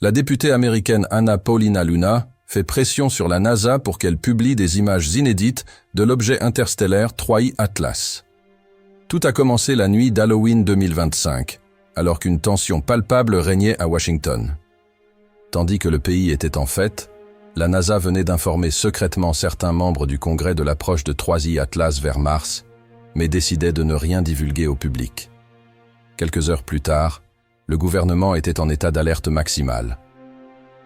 La députée américaine Anna Paulina Luna fait pression sur la NASA pour qu'elle publie des images inédites de l'objet interstellaire 3I Atlas. Tout a commencé la nuit d'Halloween 2025, alors qu'une tension palpable régnait à Washington. Tandis que le pays était en fête, la NASA venait d'informer secrètement certains membres du Congrès de l'approche de 3I Atlas vers Mars, mais décidait de ne rien divulguer au public. Quelques heures plus tard, le gouvernement était en état d'alerte maximale.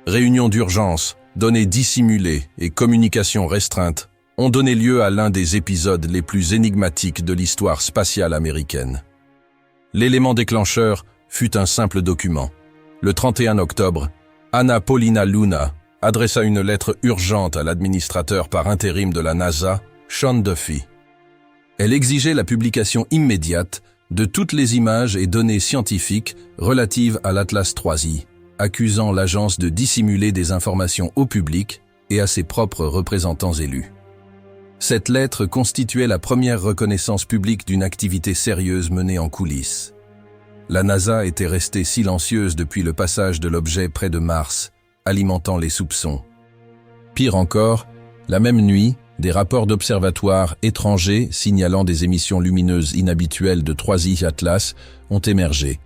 Réunions d'urgence, données dissimulées et communications restreintes ont donné lieu à l'un des épisodes les plus énigmatiques de l'histoire spatiale américaine. L'élément déclencheur fut un simple document. Le 31 octobre, Anna Paulina Luna adressa une lettre urgente à l'administrateur par intérim de la NASA, Sean Duffy. Elle exigeait la publication immédiate de toutes les images et données scientifiques relatives à l'Atlas 3I, accusant l'agence de dissimuler des informations au public et à ses propres représentants élus. Cette lettre constituait la première reconnaissance publique d'une activité sérieuse menée en coulisses. La NASA était restée silencieuse depuis le passage de l'objet près de Mars, alimentant les soupçons. Pire encore, la même nuit, des rapports d'observatoires étrangers signalant des émissions lumineuses inhabituelles de 3I Atlas ont émergé,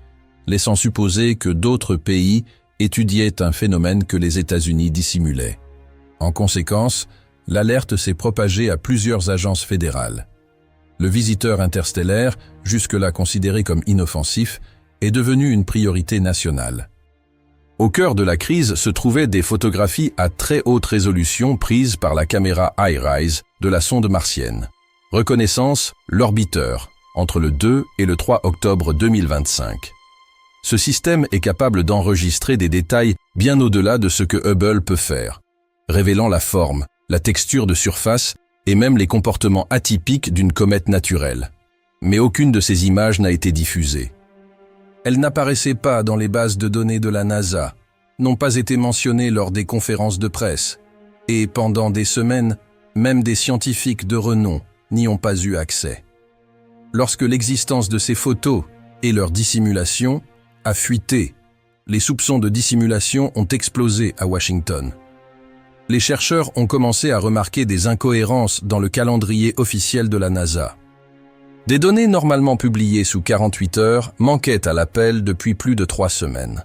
laissant supposer que d'autres pays étudiaient un phénomène que les États-Unis dissimulaient. En conséquence, l'alerte s'est propagée à plusieurs agences fédérales. Le visiteur interstellaire, jusque-là considéré comme inoffensif, est devenu une priorité nationale. Au cœur de la crise se trouvaient des photographies à très haute résolution prises par la caméra iRISE de la sonde martienne. Reconnaissance, l'orbiteur, entre le 2 et le 3 octobre 2025. Ce système est capable d'enregistrer des détails bien au-delà de ce que Hubble peut faire, révélant la forme, la texture de surface et même les comportements atypiques d'une comète naturelle. Mais aucune de ces images n'a été diffusée. Elles n'apparaissaient pas dans les bases de données de la NASA, n'ont pas été mentionnées lors des conférences de presse, et pendant des semaines, même des scientifiques de renom n'y ont pas eu accès. Lorsque l'existence de ces photos et leur dissimulation a fuité, les soupçons de dissimulation ont explosé à Washington. Les chercheurs ont commencé à remarquer des incohérences dans le calendrier officiel de la NASA. Des données normalement publiées sous 48 heures manquaient à l'appel depuis plus de 3 semaines.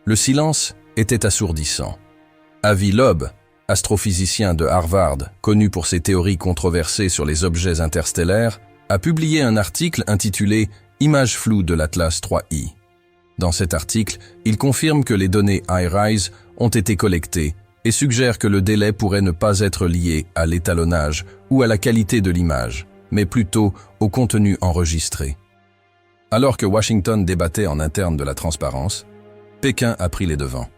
Le silence était assourdissant. Avi Loeb, astrophysicien de Harvard, connu pour ses théories controversées sur les objets interstellaires, a publié un article intitulé « Images floues de l'Atlas 3I ». Dans cet article, il confirme que les données iRISE ont été collectées et suggère que le délai pourrait ne pas être lié à l'étalonnage ou à la qualité de l'image, mais plutôt au contenu enregistré. Alors que Washington débattait en interne de la transparence, Pékin a pris les devants.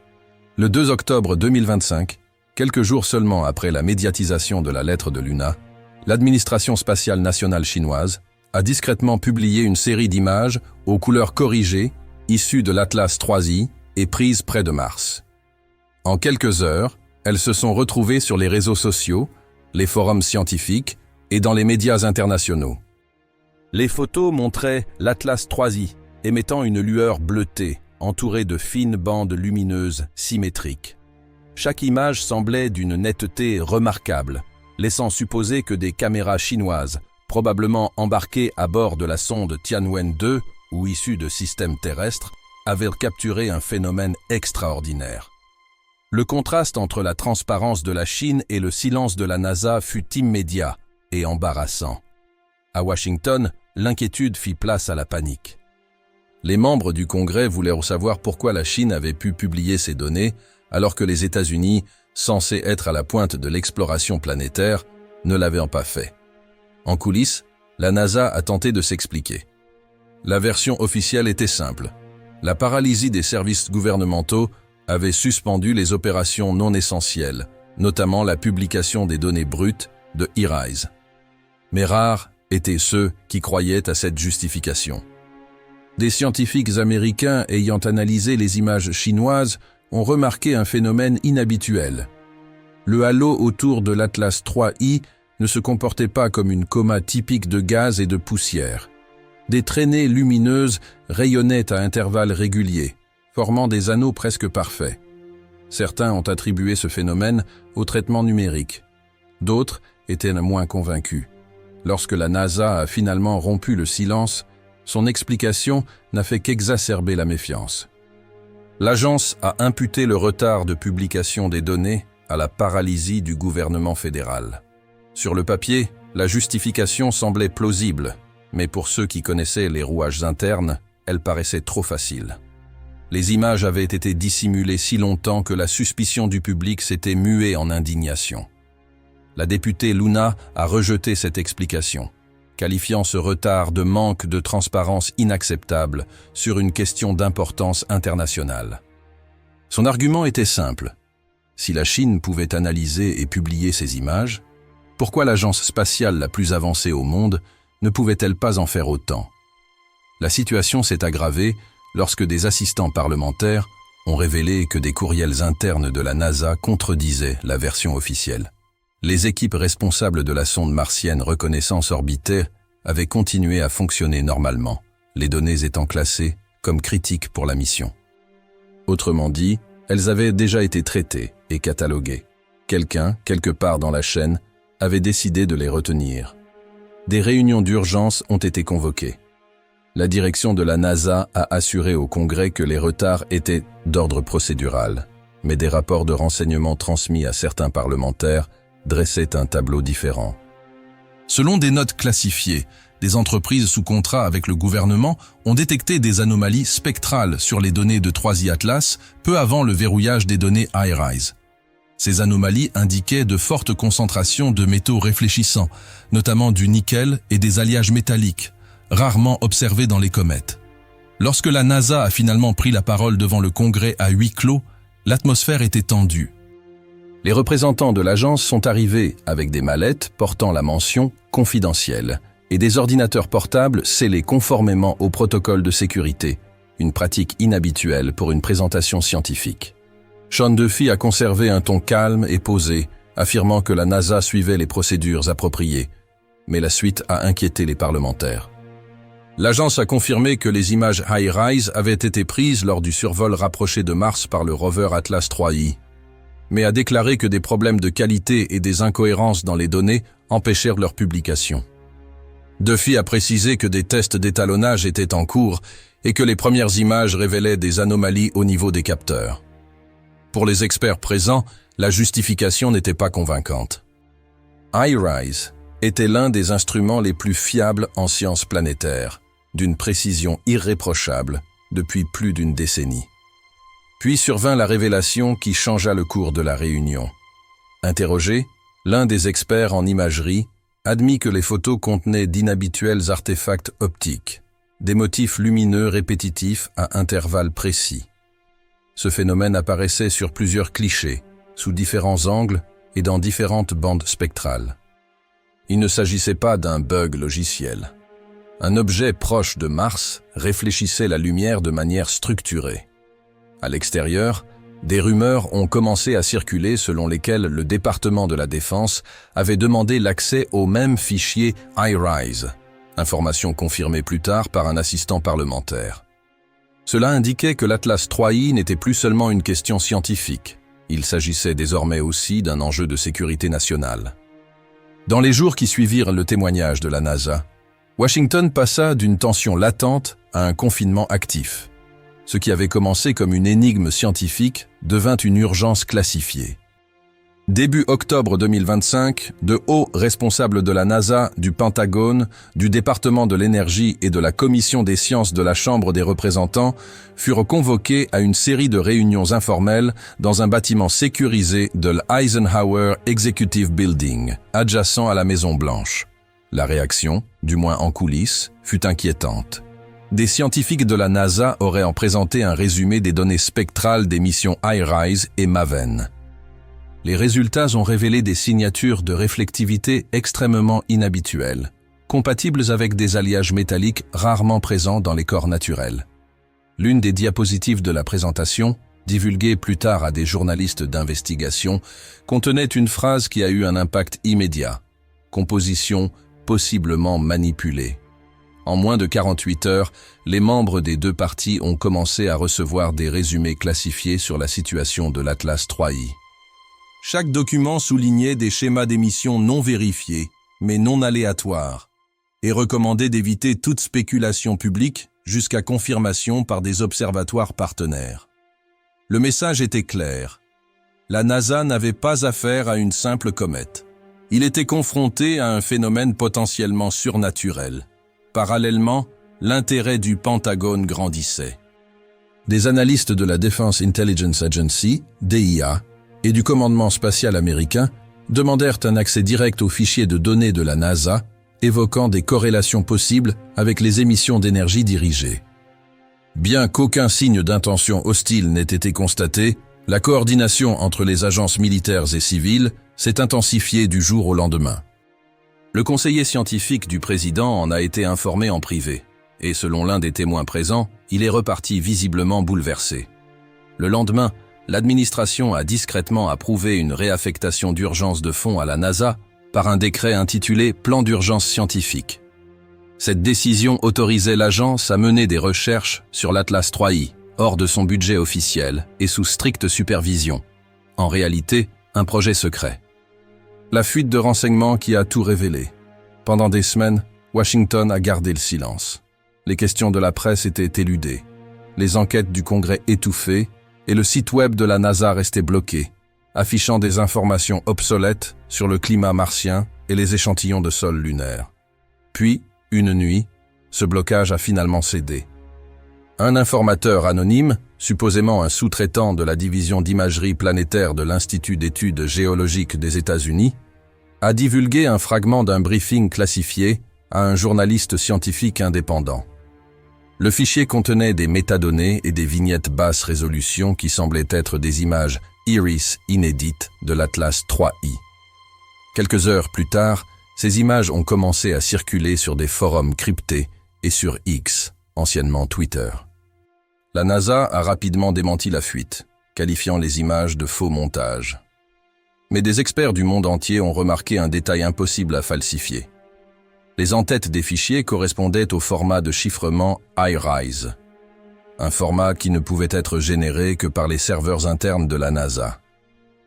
Le 2 octobre 2025, quelques jours seulement après la médiatisation de la lettre de Luna, l'administration spatiale nationale chinoise a discrètement publié une série d'images aux couleurs corrigées, issues de l'Atlas 3I et prises près de Mars. En quelques heures, elles se sont retrouvées sur les réseaux sociaux, les forums scientifiques et dans les médias internationaux. Les photos montraient l'Atlas 3I émettant une lueur bleutée, entourée de fines bandes lumineuses symétriques. Chaque image semblait d'une netteté remarquable, laissant supposer que des caméras chinoises, probablement embarquées à bord de la sonde Tianwen-2 ou issues de systèmes terrestres, avaient capturé un phénomène extraordinaire. Le contraste entre la transparence de la Chine et le silence de la NASA fut immédiat et embarrassant. À Washington, l'inquiétude fit place à la panique. Les membres du Congrès voulaient savoir pourquoi la Chine avait pu publier ces données alors que les États-Unis, censés être à la pointe de l'exploration planétaire, ne l'avaient pas fait. En coulisses, la NASA a tenté de s'expliquer. La version officielle était simple. La paralysie des services gouvernementaux avait suspendu les opérations non essentielles, notamment la publication des données brutes de iRISE. Mais rares étaient ceux qui croyaient à cette justification. Des scientifiques américains ayant analysé les images chinoises ont remarqué un phénomène inhabituel. Le halo autour de l'Atlas 3I ne se comportait pas comme une coma typique de gaz et de poussière. Des traînées lumineuses rayonnaient à intervalles réguliers, formant des anneaux presque parfaits. Certains ont attribué ce phénomène au traitement numérique. D'autres étaient moins convaincus. Lorsque la NASA a finalement rompu le silence, son explication n'a fait qu'exacerber la méfiance. L'agence a imputé le retard de publication des données à la paralysie du gouvernement fédéral. Sur le papier, la justification semblait plausible, mais pour ceux qui connaissaient les rouages internes, elle paraissait trop facile. Les images avaient été dissimulées si longtemps que la suspicion du public s'était muée en indignation. La députée Luna a rejeté cette explication, qualifiant ce retard de manque de transparence inacceptable sur une question d'importance internationale. Son argument était simple. Si la Chine pouvait analyser et publier ces images, pourquoi l'agence spatiale la plus avancée au monde ne pouvait-elle pas en faire autant? La situation s'est aggravée lorsque des assistants parlementaires ont révélé que des courriels internes de la NASA contredisaient la version officielle. Les équipes responsables de la sonde martienne Reconnaissance Orbiter avaient continué à fonctionner normalement, les données étant classées comme critiques pour la mission. Autrement dit, elles avaient déjà été traitées et cataloguées. Quelqu'un, quelque part dans la chaîne, avait décidé de les retenir. Des réunions d'urgence ont été convoquées. La direction de la NASA a assuré au Congrès que les retards étaient d'ordre procédural, mais des rapports de renseignement transmis à certains parlementaires dressaient un tableau différent. Selon des notes classifiées, des entreprises sous contrat avec le gouvernement ont détecté des anomalies spectrales sur les données de 3i Atlas peu avant le verrouillage des données iRISE. Ces anomalies indiquaient de fortes concentrations de métaux réfléchissants, notamment du nickel et des alliages métalliques, rarement observés dans les comètes. Lorsque la NASA a finalement pris la parole devant le Congrès à huis clos, l'atmosphère était tendue. Les représentants de l'agence sont arrivés avec des mallettes portant la mention « confidentielle » et des ordinateurs portables scellés conformément au protocole de sécurité, une pratique inhabituelle pour une présentation scientifique. Sean Duffy a conservé un ton calme et posé, affirmant que la NASA suivait les procédures appropriées, mais la suite a inquiété les parlementaires. L'agence a confirmé que les images iRISE avaient été prises lors du survol rapproché de Mars par le rover Atlas 3i, mais a déclaré que des problèmes de qualité et des incohérences dans les données empêchèrent leur publication. Duffy a précisé que des tests d'étalonnage étaient en cours et que les premières images révélaient des anomalies au niveau des capteurs. Pour les experts présents, la justification n'était pas convaincante. iRISE était l'un des instruments les plus fiables en sciences planétaires, d'une précision irréprochable depuis plus d'une décennie. Puis survint la révélation qui changea le cours de la réunion. Interrogé, l'un des experts en imagerie admit que les photos contenaient d'inhabituels artefacts optiques, des motifs lumineux répétitifs à intervalles précis. Ce phénomène apparaissait sur plusieurs clichés, sous différents angles et dans différentes bandes spectrales. Il ne s'agissait pas d'un bug logiciel. Un objet proche de Mars réfléchissait la lumière de manière structurée. À l'extérieur, des rumeurs ont commencé à circuler selon lesquelles le département de la Défense avait demandé l'accès au même fichier iRISE, information confirmée plus tard par un assistant parlementaire. Cela indiquait que l'Atlas 3i n'était plus seulement une question scientifique, il s'agissait désormais aussi d'un enjeu de sécurité nationale. Dans les jours qui suivirent le témoignage de la NASA, Washington passa d'une tension latente à un confinement actif. Ce qui avait commencé comme une énigme scientifique devint une urgence classifiée. Début octobre 2025, de hauts responsables de la NASA, du Pentagone, du département de l'énergie et de la Commission des sciences de la Chambre des représentants furent convoqués à une série de réunions informelles dans un bâtiment sécurisé de l'Eisenhower Executive Building, adjacent à la Maison-Blanche. La réaction, du moins en coulisses, fut inquiétante. Des scientifiques de la NASA auraient en présenté un résumé des données spectrales des missions iRISE et MAVEN. Les résultats ont révélé des signatures de réflectivité extrêmement inhabituelles, compatibles avec des alliages métalliques rarement présents dans les corps naturels. L'une des diapositives de la présentation, divulguée plus tard à des journalistes d'investigation, contenait une phrase qui a eu un impact immédiat. Composition possiblement manipulée. En moins de 48 heures, les membres des deux parties ont commencé à recevoir des résumés classifiés sur la situation de l'Atlas 3I. Chaque document soulignait des schémas d'émission non vérifiés, mais non aléatoires, et recommandait d'éviter toute spéculation publique jusqu'à confirmation par des observatoires partenaires. Le message était clair. La NASA n'avait pas affaire à une simple comète. Il était confronté à un phénomène potentiellement surnaturel. Parallèlement, l'intérêt du Pentagone grandissait. Des analystes de la Defense Intelligence Agency, DIA, et du commandement spatial américain demandèrent un accès direct aux fichiers de données de la NASA, évoquant des corrélations possibles avec les émissions d'énergie dirigées. Bien qu'aucun signe d'intention hostile n'ait été constaté, la coordination entre les agences militaires et civiles s'est intensifiée du jour au lendemain. Le conseiller scientifique du président en a été informé en privé, et selon l'un des témoins présents, il est reparti visiblement bouleversé. Le lendemain, l'administration a discrètement approuvé une réaffectation d'urgence de fonds à la NASA par un décret intitulé « Plan d'urgence scientifique ». Cette décision autorisait l'agence à mener des recherches sur l'Atlas 3I, hors de son budget officiel et sous stricte supervision. En réalité, un projet secret. La fuite de renseignements qui a tout révélé. Pendant des semaines, Washington a gardé le silence. Les questions de la presse étaient éludées, les enquêtes du Congrès étouffées et le site web de la NASA restait bloqué, affichant des informations obsolètes sur le climat martien et les échantillons de sol lunaire. Puis, une nuit, ce blocage a finalement cédé. Un informateur anonyme, supposément un sous-traitant de la division d'imagerie planétaire de l'Institut d'études géologiques des États-Unis, a divulgué un fragment d'un briefing classifié à un journaliste scientifique indépendant. Le fichier contenait des métadonnées et des vignettes basse résolution qui semblaient être des images IRIS inédites de l'Atlas 3I. Quelques heures plus tard, ces images ont commencé à circuler sur des forums cryptés et sur X, anciennement Twitter. La NASA a rapidement démenti la fuite, qualifiant les images de faux montages. Mais des experts du monde entier ont remarqué un détail impossible à falsifier. Les en-têtes des fichiers correspondaient au format de chiffrement IRIS, un format qui ne pouvait être généré que par les serveurs internes de la NASA.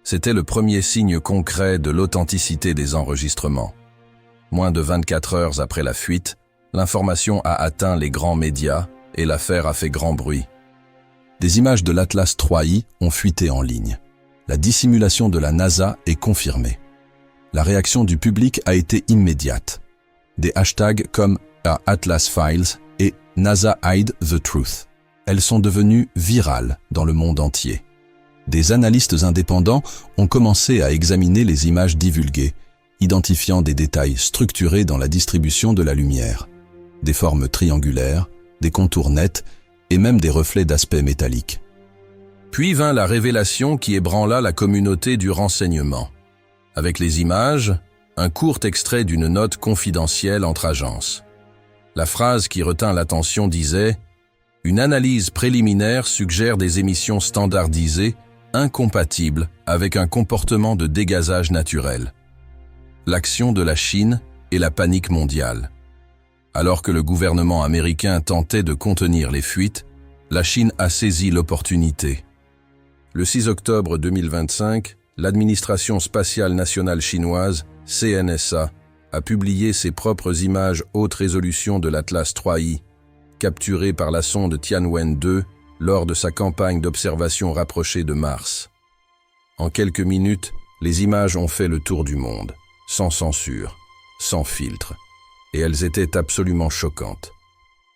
C'était le premier signe concret de l'authenticité des enregistrements. Moins de 24 heures après la fuite, l'information a atteint les grands médias et l'affaire a fait grand bruit. Des images de l'Atlas 3I ont fuité en ligne. La dissimulation de la NASA est confirmée. La réaction du public a été immédiate. Des hashtags comme Atlas Files et NASA Hide the Truth. Elles sont devenues virales dans le monde entier. Des analystes indépendants ont commencé à examiner les images divulguées, identifiant des détails structurés dans la distribution de la lumière, des formes triangulaires, des contours nets et même des reflets d'aspect métallique. Puis vint la révélation qui ébranla la communauté du renseignement. Avec les images, un court extrait d'une note confidentielle entre agences. La phrase qui retint l'attention disait « Une analyse préliminaire suggère des émissions standardisées incompatibles avec un comportement de dégazage naturel. L'action de la Chine et la panique mondiale. » Alors que le gouvernement américain tentait de contenir les fuites, la Chine a saisi l'opportunité. Le 6 octobre 2025, l'administration spatiale nationale chinoise, CNSA, a publié ses propres images haute résolution de l'Atlas 3I, capturées par la sonde Tianwen-2 lors de sa campagne d'observation rapprochée de Mars. En quelques minutes, les images ont fait le tour du monde, sans censure, sans filtre, et elles étaient absolument choquantes.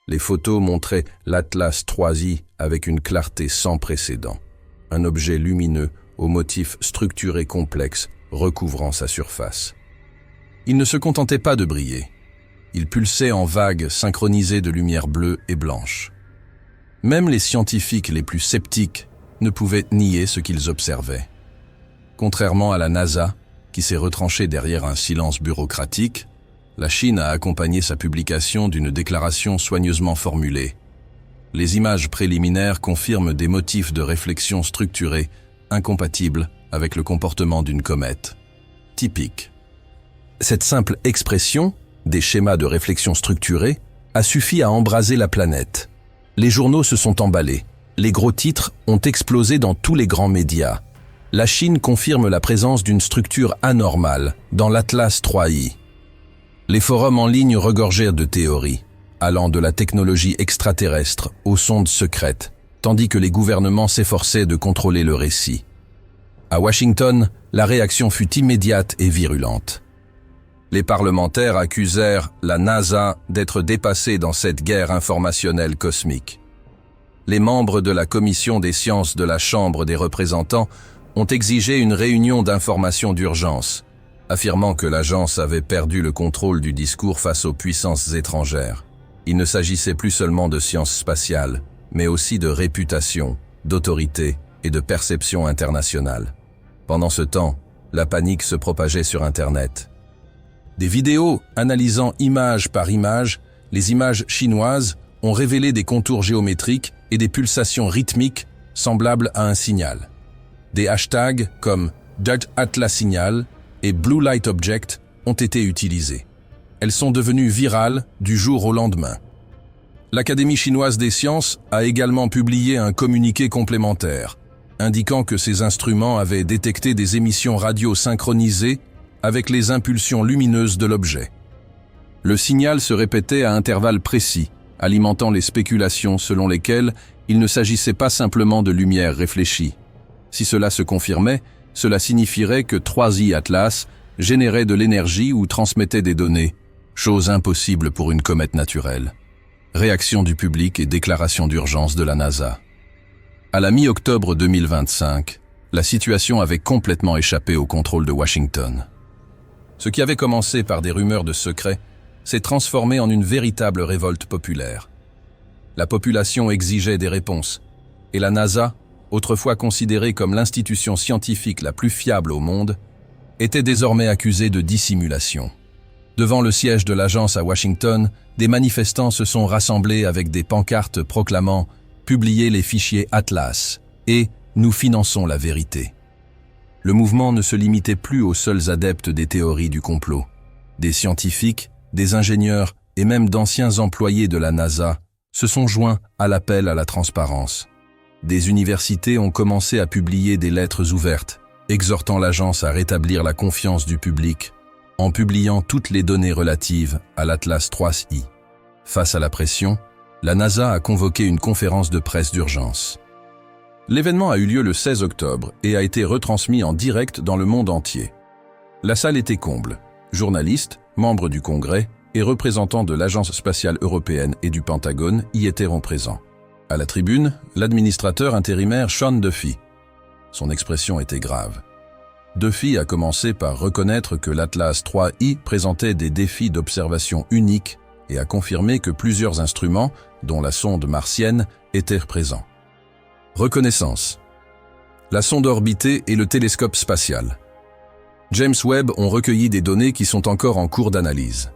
Les photos montraient l'Atlas 3I avec une clarté sans précédent, un objet lumineux aux motifs structurés complexes recouvrant sa surface. Il ne se contentait pas de briller. Il pulsait en vagues synchronisées de lumière bleue et blanche. Même les scientifiques les plus sceptiques ne pouvaient nier ce qu'ils observaient. Contrairement à la NASA, qui s'est retranchée derrière un silence bureaucratique, la Chine a accompagné sa publication d'une déclaration soigneusement formulée. Les images préliminaires confirment des motifs de réflexion structurés, incompatibles avec le comportement d'une comète. Typique. Cette simple expression, des schémas de réflexion structurés, a suffi à embraser la planète. Les journaux se sont emballés. Les gros titres ont explosé dans tous les grands médias. La Chine confirme la présence d'une structure anormale dans l'Atlas 3I. Les forums en ligne regorgèrent de théories, allant de la technologie extraterrestre aux sondes secrètes, tandis que les gouvernements s'efforçaient de contrôler le récit. À Washington, la réaction fut immédiate et virulente. Les parlementaires accusèrent la NASA d'être dépassée dans cette guerre informationnelle cosmique. Les membres de la Commission des sciences de la Chambre des représentants ont exigé une réunion d'information d'urgence, affirmant que l'agence avait perdu le contrôle du discours face aux puissances étrangères. Il ne s'agissait plus seulement de sciences spatiales, mais aussi de réputation, d'autorité et de perception internationale. Pendant ce temps, la panique se propageait sur Internet. Des vidéos analysant image par image, les images chinoises ont révélé des contours géométriques et des pulsations rythmiques semblables à un signal. Des hashtags comme Dark Atlas Signal et Blue Light Object ont été utilisés. Elles sont devenues virales du jour au lendemain. L'Académie chinoise des sciences a également publié un communiqué complémentaire, indiquant que ces instruments avaient détecté des émissions radio synchronisées avec les impulsions lumineuses de l'objet. Le signal se répétait à intervalles précis, alimentant les spéculations selon lesquelles il ne s'agissait pas simplement de lumière réfléchie. Si cela se confirmait, cela signifierait que 3i Atlas générait de l'énergie ou transmettait des données, chose impossible pour une comète naturelle. Réaction du public et déclaration d'urgence de la NASA. À la mi-octobre 2025, la situation avait complètement échappé au contrôle de Washington. Ce qui avait commencé par des rumeurs de secrets s'est transformé en une véritable révolte populaire. La population exigeait des réponses, et la NASA, autrefois considérée comme l'institution scientifique la plus fiable au monde, était désormais accusée de dissimulation. Devant le siège de l'agence à Washington, des manifestants se sont rassemblés avec des pancartes proclamant « Publiez les fichiers Atlas » et « Nous finançons la vérité ». Le mouvement ne se limitait plus aux seuls adeptes des théories du complot. Des scientifiques, des ingénieurs et même d'anciens employés de la NASA se sont joints à l'appel à la transparence. Des universités ont commencé à publier des lettres ouvertes, exhortant l'agence à rétablir la confiance du public en publiant toutes les données relatives à l'Atlas 3i. Face à la pression, la NASA a convoqué une conférence de presse d'urgence. L'événement a eu lieu le 16 octobre et a été retransmis en direct dans le monde entier. La salle était comble. Journalistes, membres du Congrès et représentants de l'Agence spatiale européenne et du Pentagone y étaient présents. À la tribune, l'administrateur intérimaire Sean Duffy. Son expression était grave. Duffy a commencé par reconnaître que l'Atlas 3i présentait des défis d'observation uniques et a confirmé que plusieurs instruments, dont la sonde martienne, étaient présents. Reconnaissance. La sonde orbitée et le télescope spatial. James Webb ont recueilli des données qui sont encore en cours d'analyse.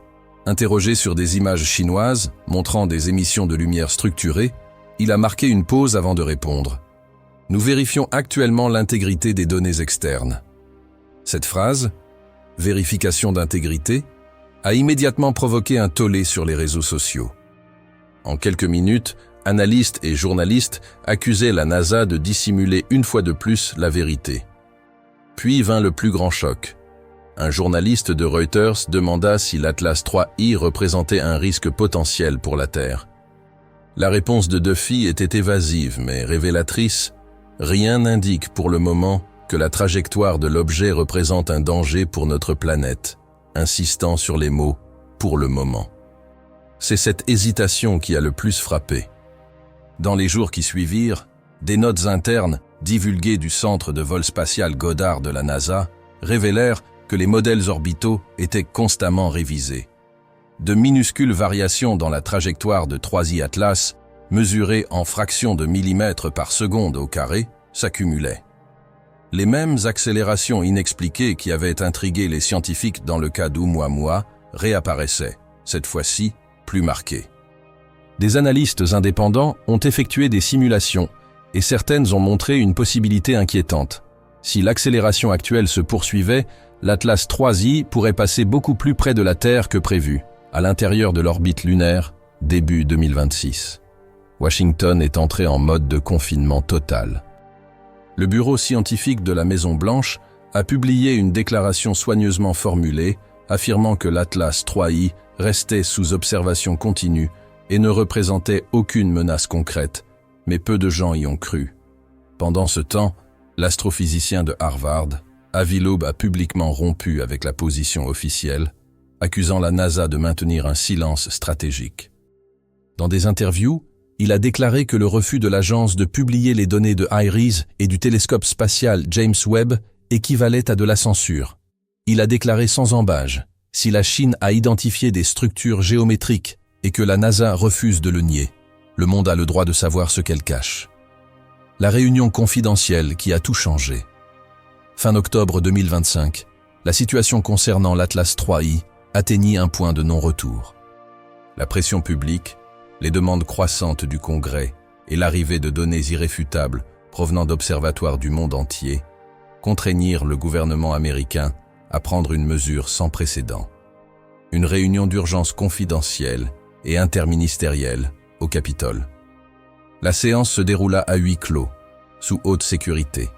Interrogé sur des images chinoises montrant des émissions de lumière structurées, il a marqué une pause avant de répondre. « Nous vérifions actuellement l'intégrité des données externes. » Cette phrase, « vérification d'intégrité », a immédiatement provoqué un tollé sur les réseaux sociaux. En quelques minutes, analystes et journalistes accusaient la NASA de dissimuler une fois de plus la vérité. Puis vint le plus grand choc. Un journaliste de Reuters demanda si l'Atlas 3i représentait un risque potentiel pour la Terre. La réponse de Duffy était évasive mais révélatrice. Rien n'indique pour le moment que la trajectoire de l'objet représente un danger pour notre planète, insistant sur les mots « pour le moment ». C'est cette hésitation qui a le plus frappé. Dans les jours qui suivirent, des notes internes, divulguées du centre de vol spatial Goddard de la NASA, révélèrent que les modèles orbitaux étaient constamment révisés. De minuscules variations dans la trajectoire de 3i Atlas, mesurées en fractions de millimètres par seconde au carré, s'accumulaient. Les mêmes accélérations inexpliquées qui avaient intrigué les scientifiques dans le cas d'Oumuamua réapparaissaient, cette fois-ci plus marquées. Des analystes indépendants ont effectué des simulations et certaines ont montré une possibilité inquiétante. Si l'accélération actuelle se poursuivait, l'Atlas 3i pourrait passer beaucoup plus près de la Terre que prévu, à l'intérieur de l'orbite lunaire, début 2026. Washington est entré en mode de confinement total. Le bureau scientifique de la Maison-Blanche a publié une déclaration soigneusement formulée affirmant que l'Atlas 3I restait sous observation continue et ne représentait aucune menace concrète, mais peu de gens y ont cru. Pendant ce temps, l'astrophysicien de Harvard, Avi Loeb, a publiquement rompu avec la position officielle, accusant la NASA de maintenir un silence stratégique. Dans des interviews, il a déclaré que le refus de l'agence de publier les données de IRIS et du télescope spatial James Webb équivalait à de la censure. Il a déclaré sans ambages, si la Chine a identifié des structures géométriques et que la NASA refuse de le nier, le monde a le droit de savoir ce qu'elle cache. La réunion confidentielle qui a tout changé. Fin octobre 2025, la situation concernant l'Atlas 3I atteignit un point de non-retour. La pression publique, les demandes croissantes du Congrès et l'arrivée de données irréfutables provenant d'observatoires du monde entier contraignirent le gouvernement américain à prendre une mesure sans précédent. Une réunion d'urgence confidentielle et interministérielle au Capitole. La séance se déroula à huis clos, sous haute sécurité.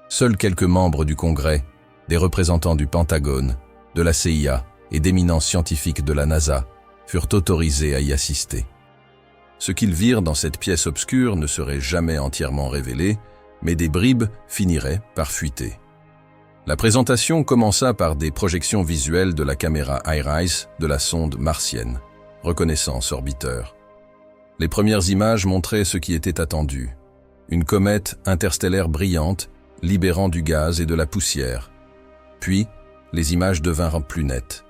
Seuls quelques membres du Congrès, des représentants du Pentagone, de la CIA et d'éminents scientifiques de la NASA furent autorisés à y assister. Ce qu'ils virent dans cette pièce obscure ne serait jamais entièrement révélé, mais des bribes finiraient par fuiter. La présentation commença par des projections visuelles de la caméra IRIS de la sonde martienne, reconnaissance orbiteur. Les premières images montraient ce qui était attendu, une comète interstellaire brillante libérant du gaz et de la poussière. Puis, les images devinrent plus nettes.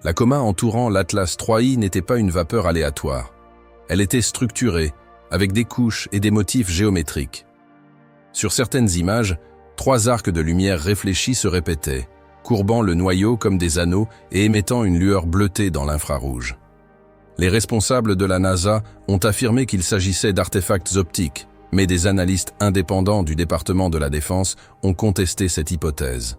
La coma entourant l'Atlas 3I n'était pas une vapeur aléatoire. Elle était structurée, avec des couches et des motifs géométriques. Sur certaines images, 3 arcs de lumière réfléchis se répétaient, courbant le noyau comme des anneaux et émettant une lueur bleutée dans l'infrarouge. Les responsables de la NASA ont affirmé qu'il s'agissait d'artefacts optiques, mais des analystes indépendants du département de la Défense ont contesté cette hypothèse.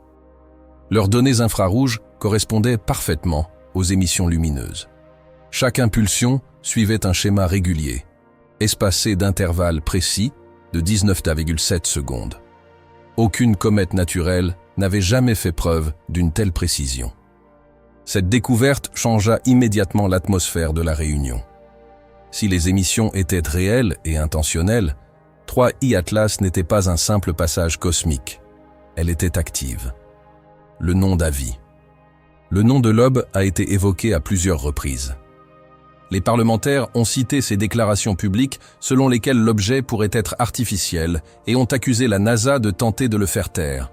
Leurs données infrarouges correspondaient parfaitement aux émissions lumineuses. Chaque impulsion suivait un schéma régulier, espacé d'intervalles précis de 19,7 secondes. Aucune comète naturelle n'avait jamais fait preuve d'une telle précision. Cette découverte changea immédiatement l'atmosphère de la réunion. Si les émissions étaient réelles et intentionnelles, 3I Atlas n'était pas un simple passage cosmique. Elle était active. Le nom d'Avi. Le nom de Loeb a été évoqué à plusieurs reprises. Les parlementaires ont cité ces déclarations publiques selon lesquelles l'objet pourrait être artificiel et ont accusé la NASA de tenter de le faire taire.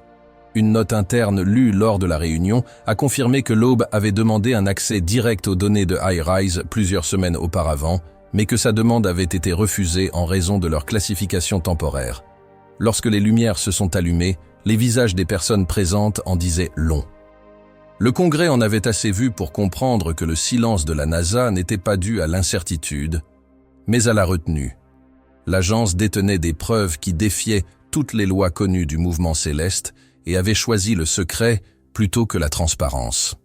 Une note interne lue lors de la réunion a confirmé que Loeb avait demandé un accès direct aux données de IRIS plusieurs semaines auparavant, mais que sa demande avait été refusée en raison de leur classification temporaire. Lorsque les lumières se sont allumées, les visages des personnes présentes en disaient long. Le Congrès en avait assez vu pour comprendre que le silence de la NASA n'était pas dû à l'incertitude, mais à la retenue. L'agence détenait des preuves qui défiaient toutes les lois connues du mouvement céleste et avait choisi le secret plutôt que la transparence.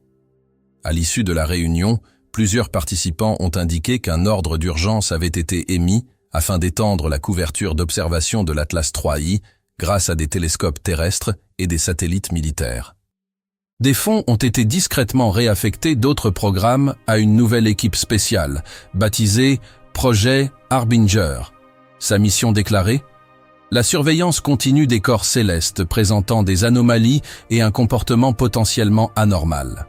À l'issue de la réunion, plusieurs participants ont indiqué qu'un ordre d'urgence avait été émis afin d'étendre la couverture d'observation de l'Atlas 3I grâce à des télescopes terrestres et des satellites militaires. Des fonds ont été discrètement réaffectés d'autres programmes à une nouvelle équipe spéciale, baptisée Projet Harbinger. Sa mission déclarée ? La surveillance continue des corps célestes présentant des anomalies et un comportement potentiellement anormal.